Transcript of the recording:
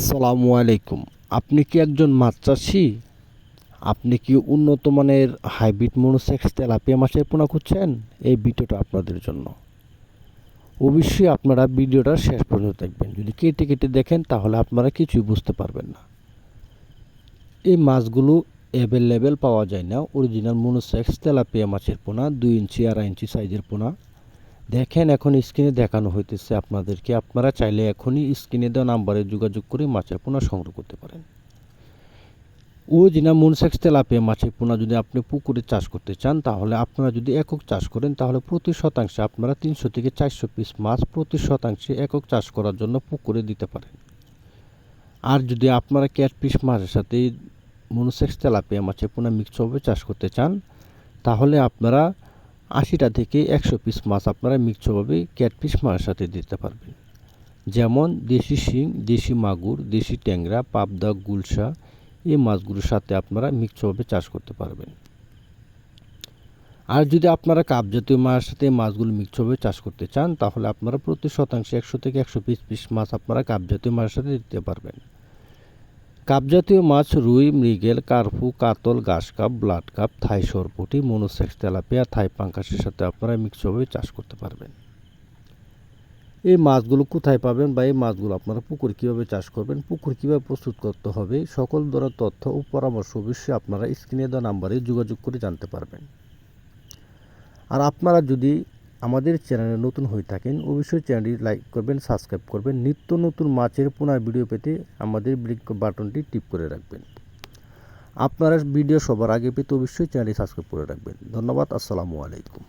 আসসালামু আলাইকুম। আপনি কি একজন মাছ চাষী? আপনি কি উন্নত মানের হাইব্রিড মনোসেক্স তেলাপিয়া মাছের পোনা খুঁজছেন? এই ভিডিওটা আপনাদের জন্য। অবশ্যই আপনারা ভিডিওটা শেষ পর্যন্ত দেখবেন। যদি কেটে কেটে দেখেন তাহলে আপনারা কিছুই বুঝতে পারবেন না। এই মাছগুলো অ্যাভেলেবেল পাওয়া যায় না। অরিজিনাল মনোসেক্স তেলাপিয়া মাছের পোনা 2 ইঞ্চি 2.5 ইঞ্চি সাইজের পোনা। দেখেন এখন স্ক্রিনে দেখানো হইতেছে আপনাদেরকে। আপনারা চাইলে এখনই স্ক্রিনে দেওয়া নাম্বারে যোগাযোগ করে মাছের পোনা সংগ্রহ করতে পারেন। অরিজিনাল মনোসেক্স তেলাপিয়া মাছের পোনা যদি আপনি পুকুরে চাষ করতে চান, তাহলে আপনারা যদি একক চাষ করেন তাহলে প্রতি শতাংশে আপনারা 300 থেকে 400 পিস মাছ প্রতি শতাংশে একক চাষ করার জন্য পুকুরে দিতে পারেন। আর যদি আপনারা ক্যাটফিশ মাছের সাথে মনোসেক্স তেলাপিয়া মাছের পোনা মিক্সভাবে চাষ করতে চান, তাহলে আপনারা 80টা থেকে 100 পিস মাছ আপনারা মিক্সভাবে ক্যাটফিশ মাছের সাথে দিতে পারবেন। যেমন দেশি শিং, দেশি মাগুর, দেশি ট্যাংরা, পাবদা, গুলশা এই মাছগুলোর সাথে আপনারা মিক্সভাবে চাষ করতে পারবেন। আর যদি আপনারা কাপ জাতীয় মাছের সাথে মাছগুলো মিক্সভাবে চাষ করতে চান, তাহলে আপনারা প্রতি শতাংশে 100 থেকে 120 পিস মাছ আপনারা কাপ জাতীয় মাছের সাথে দিতে পারবেন। কাপ জাতীয় মাছ রুই, মৃগেল, কার্পু, কাতল, ঘাস কাপ, ব্লাড কাপ, থাই সরপুঁটি, মনোসেক্স তেলাপিয়া, থাই পাঙ্গাসের সাথে আপনারা মিক্সভাবে চাষ করতে পারবেন। এই মাছগুলো কোথায় পাবেন বা এই মাছগুলো আপনারা পুকুর কীভাবে চাষ করবেন, পুকুর কীভাবে প্রস্তুত করতে হবে, সকল ধরনের তথ্য ও পরামর্শ অবশ্যই আপনারা স্ক্রিনে দেওয়া নাম্বারে যোগাযোগ করে জানতে পারবেন। আর আপনারা যদি আমাদের চ্যানেলে নতুন হয়ে থাকেন, অবশ্যই চ্যানেলটি লাইক করবেন, সাবস্ক্রাইব করবেন। নিত্য নতুন মাছের পোনার ভিডিও পেতে আমাদের বাটনটি টিপ করে রাখবেন। আপনারা ভিডিও সবার আগে পেতে অবশ্যই চ্যানেলটি সাবস্ক্রাইব করে রাখবেন। ধন্যবাদ। আসসালামু আলাইকুম।